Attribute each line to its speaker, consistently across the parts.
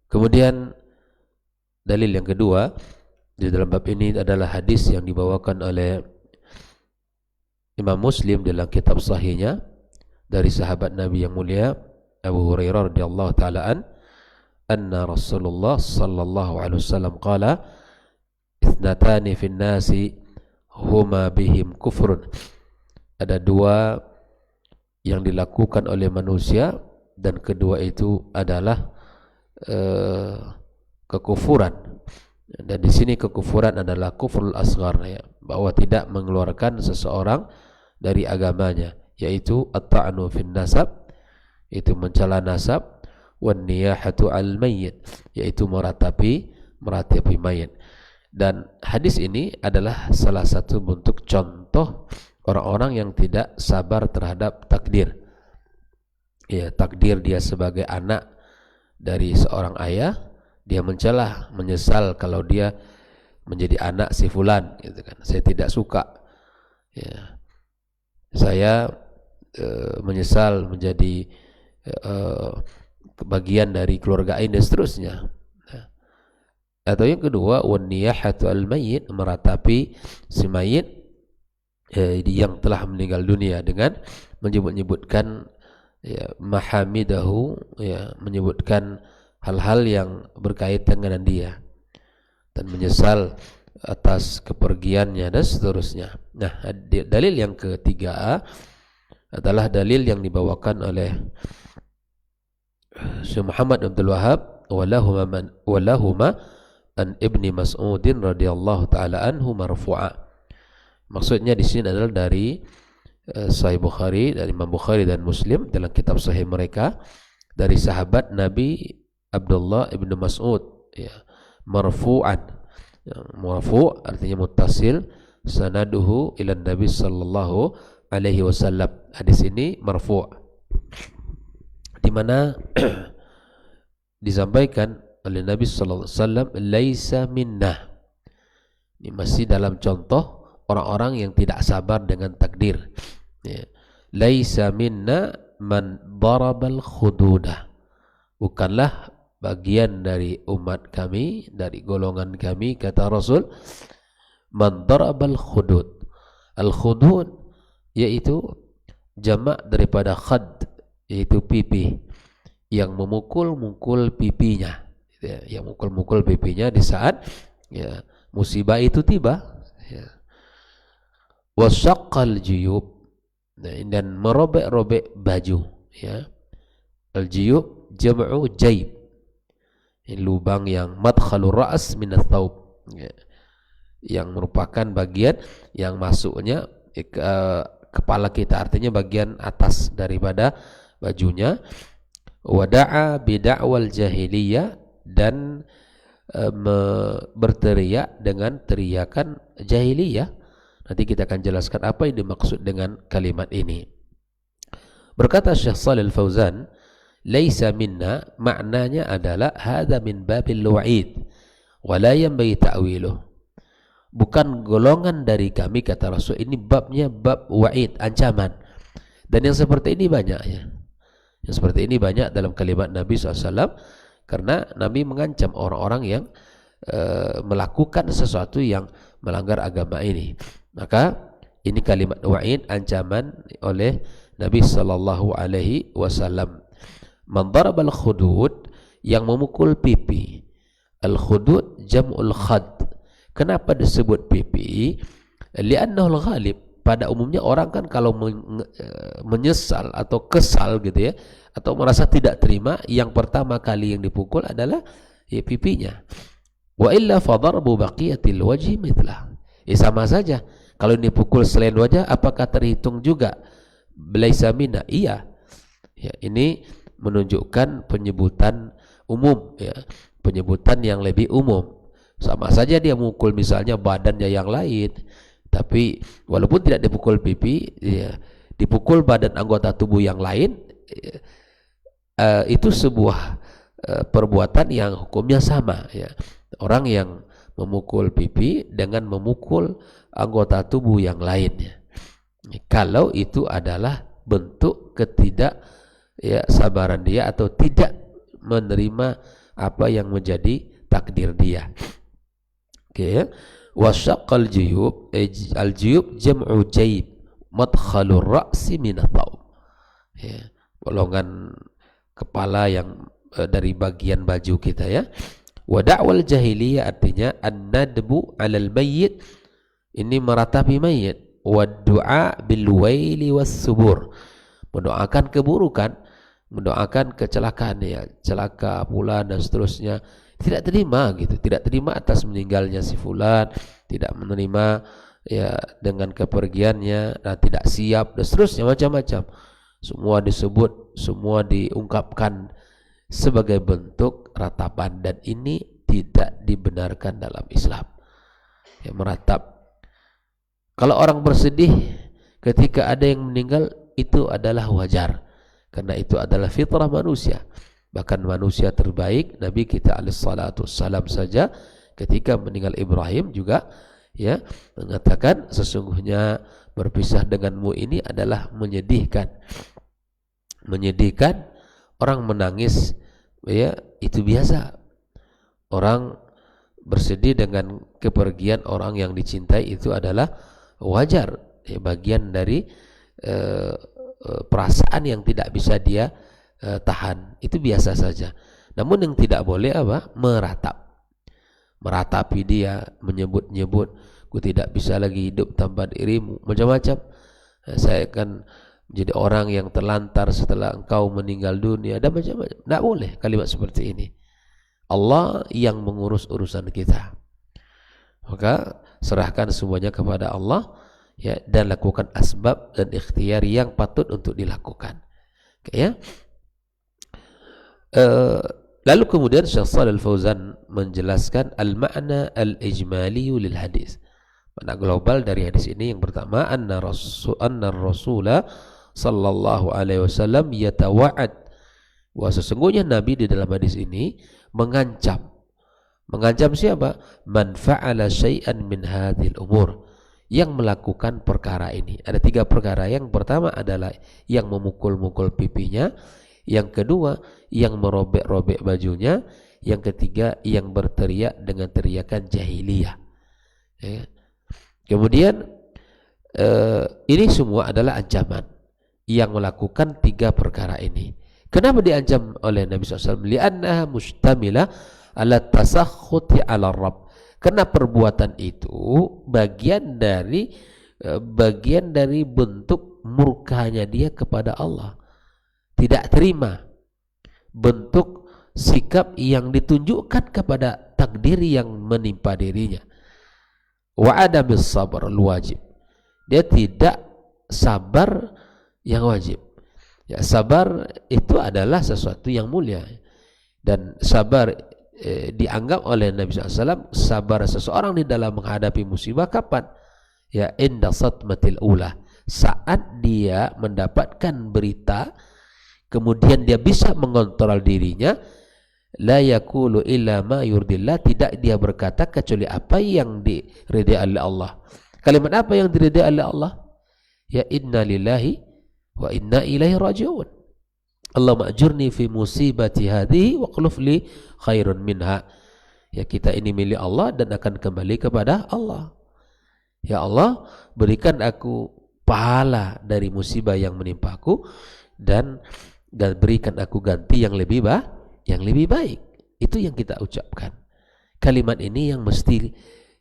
Speaker 1: Kemudian dalil yang kedua di dalam bab ini adalah hadis yang dibawakan oleh Imam Muslim dalam kitab sahihnya dari sahabat Nabi yang mulia Abu Hurairah radhiyallahu taala anna Rasulullah sallallahu alaihi wasallam qala ithnatani fin nasi huma bihim kufrun. Ada dua yang dilakukan oleh manusia dan kedua itu adalah kekufuran. Dan di sini kekufuran adalah kufrul asghar, ya, bahwa tidak mengeluarkan seseorang dari agamanya, yaitu at-ta'nu fin nasab, itu mencela nasab, wan niyahatu al mayyit, yaitu meratapi mayit. Dan hadis ini adalah salah satu bentuk contoh orang-orang yang tidak sabar terhadap takdir. Ya, takdir dia sebagai anak dari seorang ayah, dia mencela, menyesal kalau dia menjadi anak si fulan, gitu kan. Saya tidak suka, ya. Saya menyesal menjadi bagian dari keluarga ini dan seterusnya. Atau yang kedua, wan niyahatu al mayyit, meratapi si mayit yang telah meninggal dunia dengan menyebut-nyebutkan, ya, mahamidahu, ya, menyebutkan hal-hal yang berkaitan dengan dia dan menyesal atas kepergiannya dan seterusnya. Nah, dalil yang ketiga adalah dalil yang dibawakan oleh Syekh Muhammad Abdul Wahab walahuma an Ibni Mas'udin radhiyallahu taala anhu marfu'a. Maksudnya di sini adalah dari Sahih Bukhari, dari Imam Bukhari dan Muslim dalam kitab sahih mereka, dari sahabat Nabi Abdullah ibnu Mas'ud, ya, marfu'an. Marfu' artinya muttasil, sanaduhu ila Nabi sallallahu alaihi wasallam. Hadis ini marfu', di mana disampaikan oleh Nabi sallallahu alaihi wasallam, laisa minna. Ini masih dalam contoh orang-orang yang tidak sabar dengan takdir. Ya. Laisa minna man darabal khududah. Bukanlah bagian dari umat kami, dari golongan kami, kata Rasul, man darabal khudud. Al-khudud yaitu jamak daripada khad, yaitu pipi, yang memukul-mukul pipinya, ya, yang mukul-mukul pipinya di saat, ya, musibah itu tiba, ya. Wasaqqal juyub, dan merobek-robek baju, ya. Al-juyub jam'u jaib, lubang yang madkhalur ra's min ats-tsaub, ya, yang merupakan bagian yang masuknya kepala kita, artinya bagian atas daripada bajunya. Wada'a bida'wal jahiliyah, dan berteriak dengan teriakan jahiliyah. Nanti kita akan jelaskan apa yang dimaksud dengan kalimat ini. Berkata Syekh Shalih Al-Fauzan, laisa minna, maknanya adalah hadza min babil wa'id wa la yanbaghi ta'wiluh. Bukan golongan dari kami, kata Rasul. Ini babnya bab wa'id, ancaman. Dan yang seperti ini banyak, ya. Yang seperti ini banyak dalam kalimat Nabi SAW, karena Nabi mengancam orang-orang yang melakukan sesuatu yang melanggar agama ini. Maka ini kalimat wa'id, ancaman oleh Nabi sallallahu alaihi wasallam. Man darabal khudud, yang memukul pipi. Al-khudud jam'ul khad. Kenapa disebut pipi? Li'annahul ghalib. Pada umumnya orang kan kalau menyesal atau kesal, gitu ya, atau merasa tidak terima, yang pertama kali yang dipukul adalah, ya, pipinya. Wa illa fadarbu baqiyatil wajhi mithlah. Sama saja. Kalau dipukul selain wajah, apakah terhitung juga laisa minna? Iya. Ya, ini menunjukkan penyebutan umum, ya, penyebutan yang lebih umum. Sama saja dia mukul misalnya badannya yang lain, tapi walaupun tidak dipukul pipi, ya, dipukul badan anggota tubuh yang lain, itu sebuah perbuatan yang hukumnya sama, ya. Orang yang memukul pipi dengan memukul anggota tubuh yang lainnya, kalau itu adalah bentuk ketidak, ya, sabaran dia atau tidak menerima apa yang menjadi takdir dia. Oke ya. Wasyaqqal juyub, al juyub jam'u jaib, madkhalur ra'si min ath-thawb. Ya, bolongan kepala yang dari bagian baju kita ya. Wa da'wal jahiliyah artinya an-nadbu 'alal mayyit, ini meratapi mayit. Wa du'a bil waili was subur, mendoakan keburukan, mendoakan kecelakaan ya, celaka fulan dan seterusnya. Tidak terima gitu, tidak terima atas meninggalnya si fulan, tidak menerima ya dengan kepergiannya, dan tidak siap dan seterusnya, macam-macam. Semua disebut, semua diungkapkan sebagai bentuk ratapan, dan ini tidak dibenarkan dalam Islam. Ya, meratap. Kalau orang bersedih ketika ada yang meninggal, itu adalah wajar, karena itu adalah fitrah manusia. Bahkan manusia terbaik Nabi kita alaihissalatu wassalam saja ketika meninggal Ibrahim juga ya mengatakan, sesungguhnya berpisah denganmu ini adalah menyedihkan. Menyedihkan, orang menangis ya itu biasa. Orang bersedih dengan kepergian orang yang dicintai itu adalah wajar, ya, bagian dari perasaan yang tidak bisa dia tahan, itu biasa saja. Namun yang tidak boleh apa? Meratap, meratapi dia, menyebut-nyebut, ku tidak bisa lagi hidup tanpa dirimu, macam-macam. Saya akan menjadi orang yang terlantar setelah engkau meninggal dunia, dan macam-macam. Tidak boleh kalimat seperti ini. Allah yang mengurus urusan kita, maka serahkan semuanya kepada Allah ya, dan lakukan asbab dan ikhtiar yang patut untuk dilakukan. Oke, ya. Lalu kemudian Syekh Shalih Al-Fauzan menjelaskan al-ma'na al-ijmali lil hadis. Makna global dari hadis ini yang pertama, anna Rasulullah sallallahu alaihi wasallam yatawa'ad, bahwa sesungguhnya Nabi di dalam hadis ini mengancam. Mengancam siapa? Man fa'ala syai'an min hadhil umur, yang melakukan perkara ini. Ada 3 perkara. Yang pertama adalah yang memukul-mukul pipinya, yang kedua yang merobek-robek bajunya, yang ketiga yang berteriak dengan teriakan jahiliyah ya. Kemudian ini semua adalah ancaman yang melakukan 3 perkara ini. Kenapa diancam oleh Nabi SAW? Li'annaha mustamila ala tasakhuti ala Rabb, karena perbuatan itu bagian dari bentuk murkanya dia kepada Allah. Tidak terima, bentuk sikap yang ditunjukkan kepada takdir yang menimpa dirinya. Wa adamis sabar wajib, dia tidak sabar yang wajib. Ya, sabar itu adalah sesuatu yang mulia, dan sabar dianggap oleh Nabi SAW, sabar seseorang di dalam menghadapi musibah kapan? Ya, inda satmatil ula, saat dia mendapatkan berita, kemudian dia bisa mengontrol dirinya. La yakulu illa ma yurdillah, tidak dia berkata kecuali apa yang diridai oleh Allah. Kalimat apa yang diridai oleh Allah? Ya inna lillahi wa inna ilaihi raji'un. Allahumma ajurni fi musibati hadhihi wa quluf li khairun minha. Ya, kita ini milik Allah dan akan kembali kepada Allah. Ya Allah, berikan aku pahala dari musibah yang menimpaku, dan berikan aku ganti yang lebih baik. Itu yang kita ucapkan. Kalimat ini yang mesti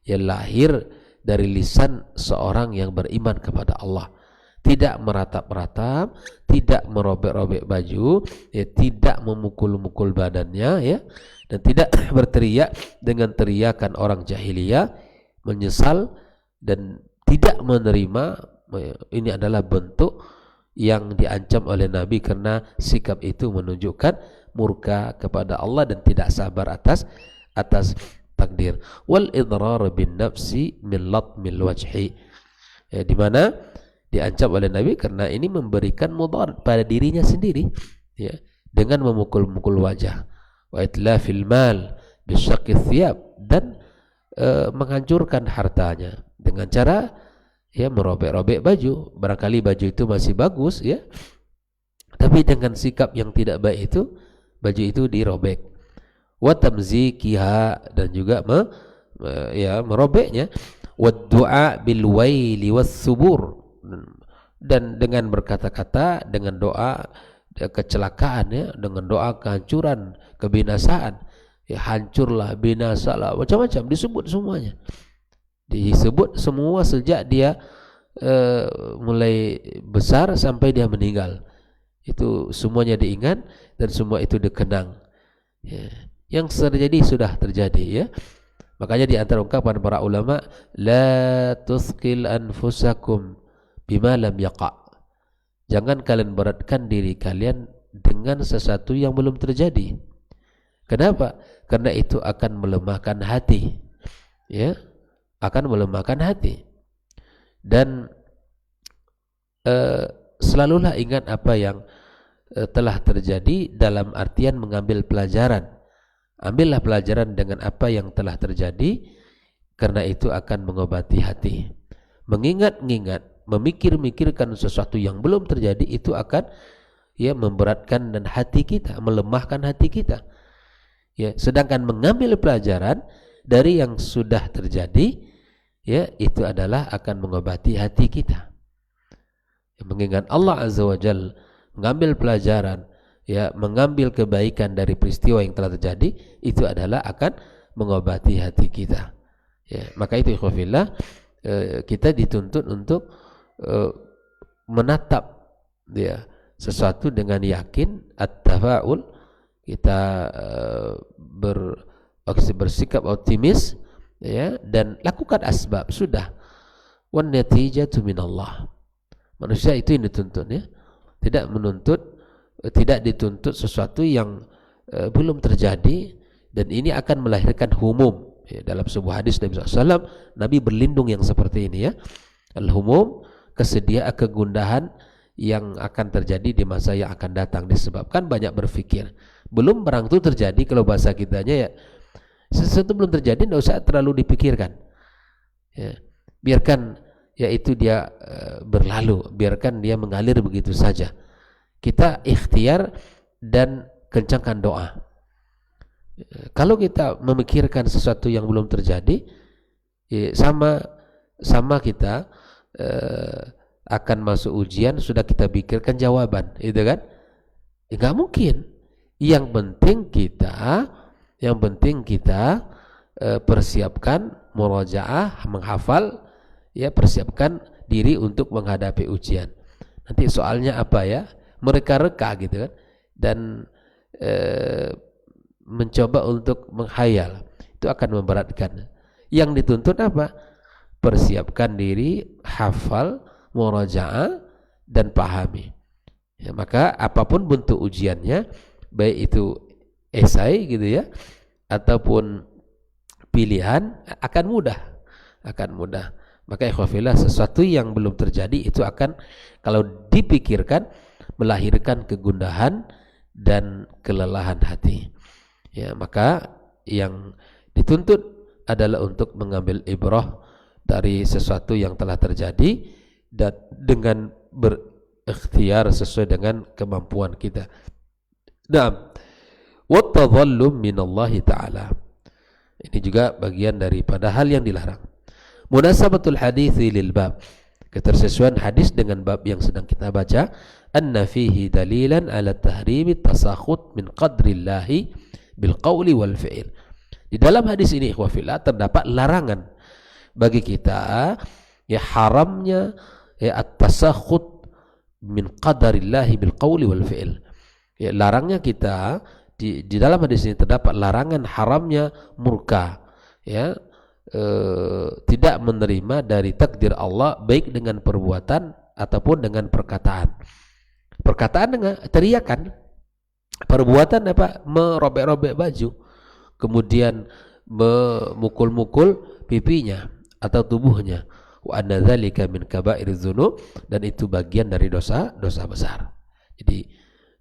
Speaker 1: ya lahir dari lisan seorang yang beriman kepada Allah. Tidak meratap-ratap, tidak merobek-robek baju, ya, tidak memukul-mukul badannya ya, dan tidak berteriak dengan teriakan orang jahiliyah, menyesal dan tidak menerima. Ini adalah bentuk yang diancam oleh Nabi, karena sikap itu menunjukkan murka kepada Allah dan tidak sabar atas takdir. Wal idrar bin nafsi min latmil wajhi, ya, di mana diancam oleh Nabi karena ini memberikan mudarat pada dirinya sendiri ya, dengan memukul-mukul wajah. Wa itlafil mal bisyaqqi thiyab, dan menghancurkan hartanya dengan cara ya merobek-robek baju. Barangkali baju itu masih bagus ya, tapi dengan sikap yang tidak baik itu baju itu dirobek. wa tamzikiha, dan juga merobeknya, wa du'a bil waili was subur, dan dengan berkata-kata, dengan doa kecelakaan, ya, dengan doa kehancuran, kebinasaan, ya, hancurlah, binasalah, macam-macam disebut semuanya. Disebut semua sejak dia mulai besar sampai dia meninggal. Itu semuanya diingat dan semua itu dikenang. Ya. Yang terjadi sudah terjadi, ya. Makanya di antara ungkapan para ulama, la tusqil anfusakum bima lam yaqa. Jangan kalian beratkan diri kalian dengan sesuatu yang belum terjadi. Kenapa? Karena itu akan melemahkan hati. Ya, akan melemahkan hati. Dan selalulah ingat apa yang telah terjadi, dalam artian mengambil pelajaran. Ambillah pelajaran dengan apa yang telah terjadi, karena itu akan mengobati hati. Mengingat-ingat, memikir-mikirkan sesuatu yang belum terjadi, itu akan, ya, memberatkan dan hati kita, melemahkan hati kita. Ya, sedangkan mengambil pelajaran dari yang sudah terjadi, ya, itu adalah akan mengobati hati kita. Ya, mengingat Allah Azza wa Jalla, mengambil pelajaran, ya, mengambil kebaikan dari peristiwa yang telah terjadi, itu adalah akan mengobati hati kita. Ya, maka itu ikhwafillah, kita dituntut untuk menatap, ya, sesuatu dengan yakin, at-tafa'ul, kita bersikap optimis, ya, dan lakukan asbab, sudah. Wan natijatu minallah. Manusia itu yang dituntut, ya. Tidak dituntut sesuatu yang belum terjadi, dan ini akan melahirkan humum. Ya, dalam sebuah hadis Nabi SAW, Nabi berlindung yang seperti ini, ya. Al-humum, kesediaan, kegundahan yang akan terjadi di masa yang akan datang, disebabkan banyak berpikir. Belum barang itu terjadi, kalau bahasa kitanya, ya, sesuatu belum terjadi, tidak usah terlalu dipikirkan. Ya, biarkan, ya, itu dia berlalu, biarkan dia mengalir begitu saja. Kita ikhtiar dan kencangkan doa. Kalau kita memikirkan sesuatu yang belum terjadi, ya, sama kita akan masuk ujian, sudah kita pikirkan jawaban, itu kan? Enggak mungkin. Yang penting kita persiapkan murajaah, menghafal, ya, persiapkan diri untuk menghadapi ujian. Nanti soalnya apa, ya, mereka-reka gitu kan, dan mencoba untuk menghayal, itu akan memberatkan. Yang dituntut apa? Persiapkan diri, hafal, murajaah, dan pahami. Ya, maka apapun bentuk ujiannya, baik itu esai gitu, ya, ataupun pilihan, akan mudah. Maka ikhwafillah, sesuatu yang belum terjadi itu akan, kalau dipikirkan, melahirkan kegundahan dan kelelahan hati. Ya, maka yang dituntut adalah untuk mengambil ibrah dari sesuatu yang telah terjadi, dan dengan berikhtiar sesuai dengan kemampuan kita. Naam. Wa tadhallum minallahi ta'ala. Ini juga bagian daripada hal yang dilarang. Munasabatul hadithi lil bab, ketersesuaian hadis dengan bab yang sedang kita baca. Anna fihi dalilan ala tahrimi tasakhut min qadrillahi bil qawli wal fi'il. Di dalam hadis ini ikhwafillah terdapat larangan bagi kita, ya, haramnya, ya, at-tasakhut min qadarillahi bil qawli wal fi'il. Ya, larangnya kita di dalam hadis ini terdapat larangan haramnya murka, ya, tidak menerima dari takdir Allah, baik dengan perbuatan ataupun dengan perkataan. Perkataan dengan teriakan, perbuatan apa? Merobek-robek baju, kemudian memukul-mukul pipinya atau tubuhnya. Wa anna dzalika min kaba'iriz dzunub, dan itu bagian dari dosa besar. Jadi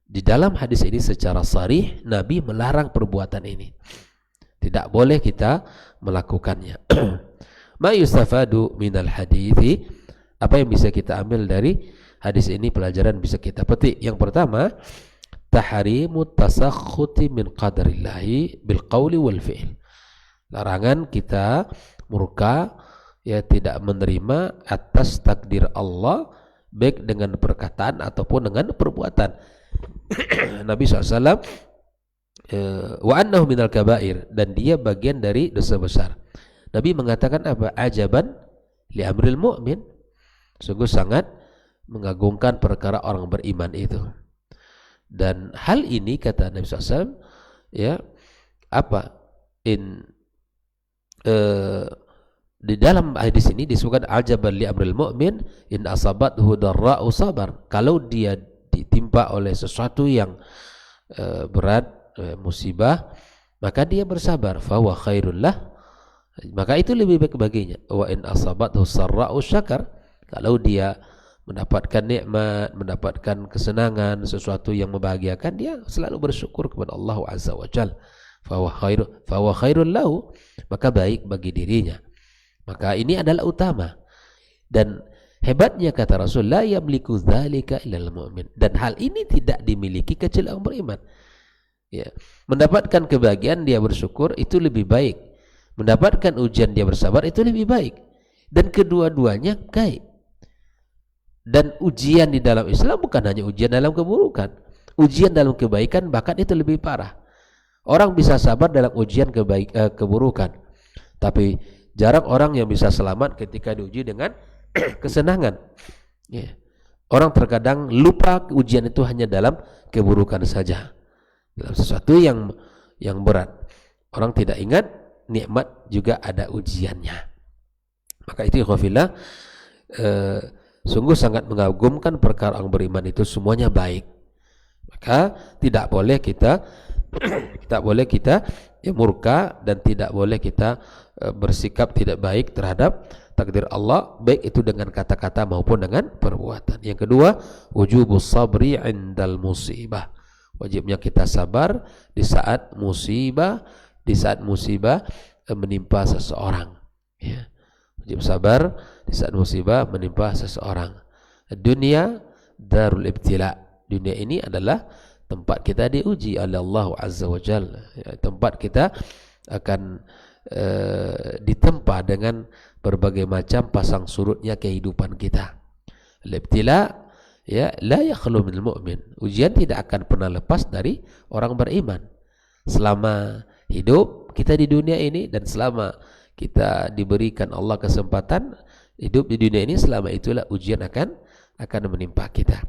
Speaker 1: di dalam hadis ini secara sharih Nabi melarang perbuatan ini. Tidak boleh kita melakukannya. Ma yustafadu minal hadithi, apa yang bisa kita ambil dari hadis ini, pelajaran bisa kita petik. Yang pertama, tahrimu tasakhuti min qadarillahi bil qawli wal fi'l. Larangan kita murka, ya, tidak menerima atas takdir Allah baik dengan perkataan ataupun dengan perbuatan. Nabi SAW wa annahu minal kabair, dan dia bagian dari dosa besar. Nabi mengatakan apa? Ajaban li amril mu'min, sungguh sangat mengagungkan perkara orang beriman itu. Dan hal ini kata Nabi SAW, ya, apa? Di dalam hadis ini disebutkan ajaban li amril mu'min in asabathu darra'u sabar. Kalau dia ditimpa oleh sesuatu yang berat, musibah, maka dia bersabar, fa huwa khairul lah, maka itu lebih baik baginya. Wa in asabathu sarra'u syakar, kalau dia mendapatkan nikmat, mendapatkan kesenangan, sesuatu yang membahagiakan, dia selalu bersyukur kepada Allah Azza wa Jalla. Fa huwa khairul lahu, maka baik bagi dirinya. Maka ini adalah utama. Dan hebatnya kata Rasul, la yamliku dzalika illal mu'min, dan hal ini tidak dimiliki kecuali orang beriman. Ya, mendapatkan kebahagiaan dia bersyukur itu lebih baik, mendapatkan ujian dia bersabar itu lebih baik, dan kedua-duanya baik. Dan ujian di dalam Islam bukan hanya ujian dalam keburukan, ujian dalam kebaikan bahkan itu lebih parah. Orang bisa sabar dalam ujian keburukan, tapi jarang orang yang bisa selamat ketika diuji dengan kesenangan. Ya. Orang terkadang lupa ujian itu hanya dalam keburukan saja, dalam sesuatu yang berat. Orang tidak ingat nikmat juga ada ujiannya. Maka itu ikhwafillah, sungguh sangat mengagumkan perkara orang beriman itu semuanya baik. Maka tidak boleh kita ya murka, dan tidak boleh kita bersikap tidak baik terhadap takdir Allah, baik itu dengan kata-kata maupun dengan perbuatan. Yang kedua, wujubus sabri indal musibah, wajibnya kita sabar di saat musibah menimpa seseorang. Ya. Wajib sabar di saat musibah menimpa seseorang. Dunia darul ibtila, dunia ini adalah tempat kita diuji oleh Allah Azza wa Jalla. Ya, tempat kita akan ditempa dengan berbagai macam pasang surutnya kehidupan kita. Al-ibtila, ya, la yakhlu minal mu'min. Ujian tidak akan pernah lepas dari orang beriman. Selama hidup kita di dunia ini, dan selama kita diberikan Allah kesempatan hidup di dunia ini, selama itulah ujian akan menimpa kita.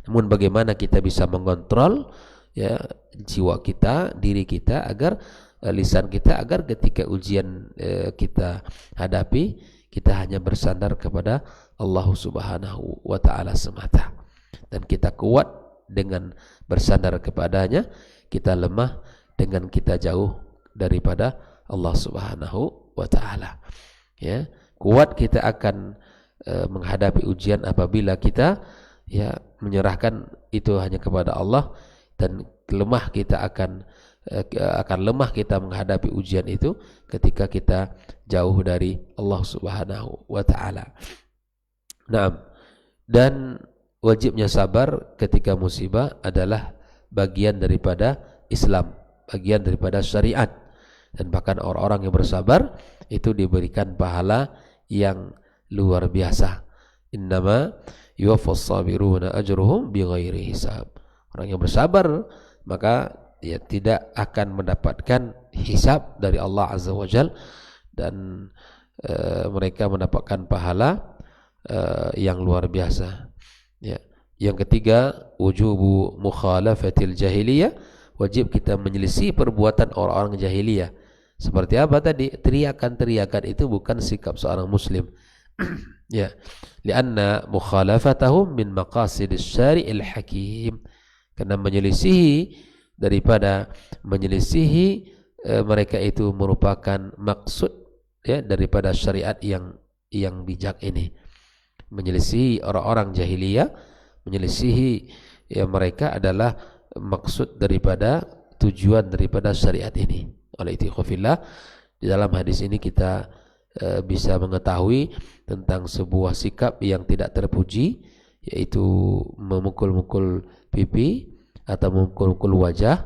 Speaker 1: Namun bagaimana kita bisa mengontrol, ya, jiwa kita, diri kita, agar lisan kita, agar ketika ujian kita hadapi, kita hanya bersandar kepada Allah Subhanahu wa Ta'ala semata, dan kita kuat dengan bersandar kepadanya, kita lemah dengan kita jauh daripada Allah Subhanahu wa Ta'ala. Ya, kuat kita akan menghadapi ujian apabila kita, ya, menyerahkan itu hanya kepada Allah, dan lemah kita akan lemah kita menghadapi ujian itu ketika kita jauh dari Allah Subhanahu wa Ta'ala. Naam. Dan wajibnya sabar ketika musibah adalah bagian daripada Islam, bagian daripada syariat, dan bahkan orang-orang yang bersabar itu diberikan pahala yang luar biasa. Innama yuwaffas sabiruna ajruhum bighairi hisab. Orang yang bersabar maka dia tidak akan mendapatkan hisab dari Allah Azza wa Jal, dan mereka mendapatkan pahala yang luar biasa. Ya. Yang ketiga, wujubu mukhalafatil jahiliyah, wajib kita menyelisih perbuatan orang-orang jahiliyah. Seperti apa tadi? Teriakan-teriakan itu bukan sikap seorang muslim. Ya, lianna mukhalafatahum min maqasidis syari'il hakim, karena menyelisihi mereka itu merupakan maksud, ya, daripada syariat yang bijak ini. Menyelisihi orang-orang jahiliyah, menyelisihi, ya, mereka adalah maksud daripada tujuan daripada syariat ini. Oleh itu khafillah, di dalam hadis ini kita bisa mengetahui tentang sebuah sikap yang tidak terpuji, yaitu memukul-mukul pipi atau memukul wajah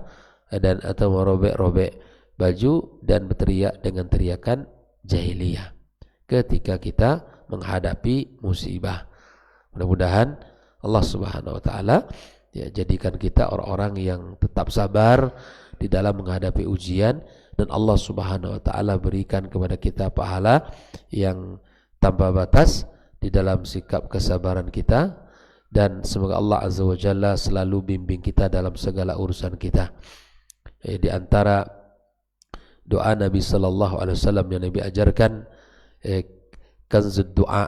Speaker 1: dan atau merobek-robek baju dan berteriak dengan teriakan jahiliyah ketika kita menghadapi musibah. Mudah-mudahan Allah Subhanahu wa taala ya jadikan kita orang-orang yang tetap sabar di dalam menghadapi ujian, dan Allah Subhanahu wa taala berikan kepada kita pahala yang tanpa batas di dalam sikap kesabaran kita, dan semoga Allah Azza wa Jalla selalu bimbing kita dalam segala urusan kita. Di antara doa Nabi sallallahu alaihi wasallam yang Nabi ajarkan, kanzud doa,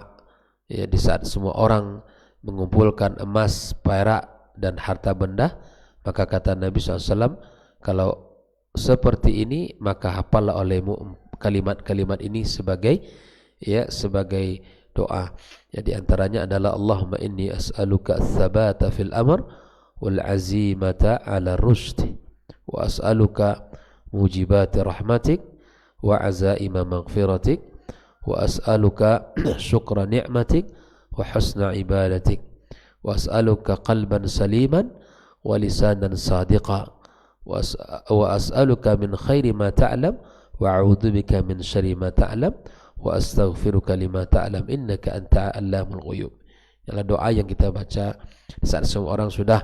Speaker 1: ya, di saat semua orang mengumpulkan emas, perak dan harta benda, maka kata Nabi SAW, kalau seperti ini maka hafallah olehmu kalimat-kalimat ini sebagai doa. Ya, di antaranya adalah Allahumma inni as'aluka ats-tsabata fil amr wal azimata 'ala rusyd wa as'aluka mujibati rahmatik wa azaima maghfiratik wa as'aluka syukra ni'matik wa husna ibadatik wa as'aluka qalban saliman wa lisanan sadiqa wa as'aluka min khairi ma ta'lam wa a'udzu bika min syarri ma ta'lam wa astaghfiruka lima ta'lam innaka anta allamul ghuyub. Adalah doa yang kita baca saat semua orang sudah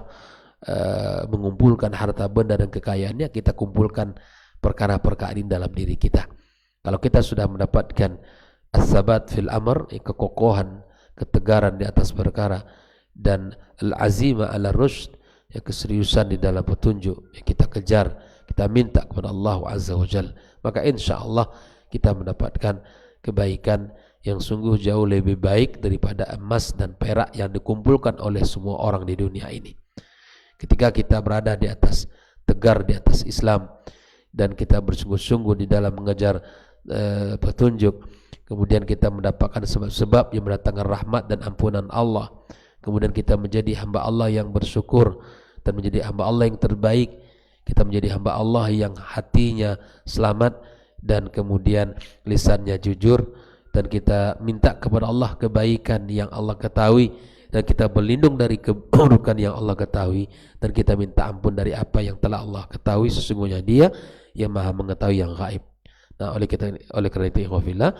Speaker 1: mengumpulkan harta benda dan kekayaannya, kita kumpulkan perkara-perkara ini dalam diri kita. Kalau kita sudah mendapatkan as-sabat fil amr, kekokohan, ketegaran di atas perkara, dan al-azima ala rusyd, ya, keseriusan di dalam petunjuk, ya, kita kejar, kita minta kepada Allah Azza wa Jalla, maka insyaallah kita mendapatkan kebaikan yang sungguh jauh lebih baik daripada emas dan perak yang dikumpulkan oleh semua orang di dunia ini. Ketika kita berada di atas tegar, di atas Islam, dan kita bersungguh-sungguh di dalam mengejar petunjuk, kemudian kita mendapatkan sebab-sebab yang mendatangkan rahmat dan ampunan Allah, kemudian kita menjadi hamba Allah yang bersyukur dan menjadi hamba Allah yang terbaik, kita menjadi hamba Allah yang hatinya selamat dan kemudian lisannya jujur, dan kita minta kepada Allah kebaikan yang Allah ketahui, dan kita berlindung dari keburukan yang Allah ketahui, dan kita minta ampun dari apa yang telah Allah ketahui, sesungguhnya Dia yang Maha mengetahui yang gaib. Nah, oleh karena itu ikhwafillah,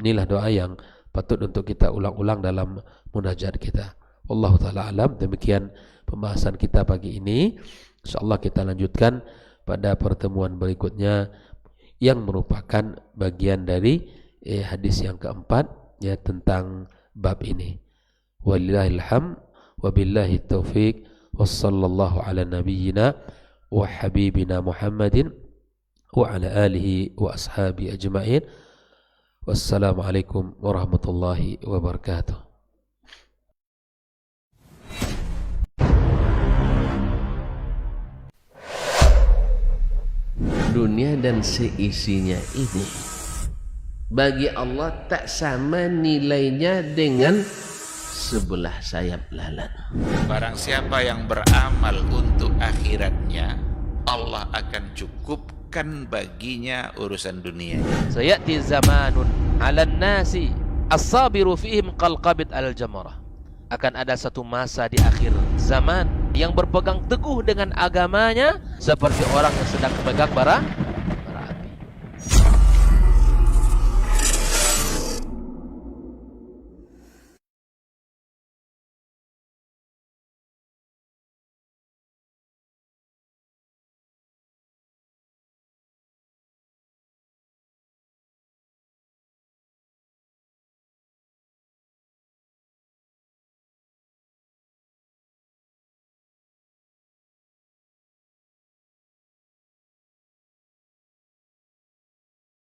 Speaker 1: inilah doa yang patut untuk kita ulang-ulang dalam munajat kita. Wallahu taala alam. Demikian pembahasan kita pagi ini. Insyaallah kita lanjutkan pada pertemuan berikutnya yang merupakan bagian dari hadis yang keempat, ya, tentang bab ini. Wallahil hamd wa billahi taufiq wassallallahu ala nabiyyina wa habibina Muhammadin wa ala alihi wa ashabi ajma'in. Wassalamualaikum warahmatullahi wabarakatuh.
Speaker 2: Dunia dan seisinya ini bagi Allah tak sama nilainya dengan sebelah sayap lalat.
Speaker 3: Barang siapa yang beramal untuk akhiratnya, Allah akan cukupkan baginya urusan dunia.
Speaker 4: Sayati zamanun 'alan nasi as-sabiru fihim qalqabit al-jamarah. Akan ada satu masa di akhir zaman yang berpegang teguh dengan agamanya seperti orang yang sedang memegang bara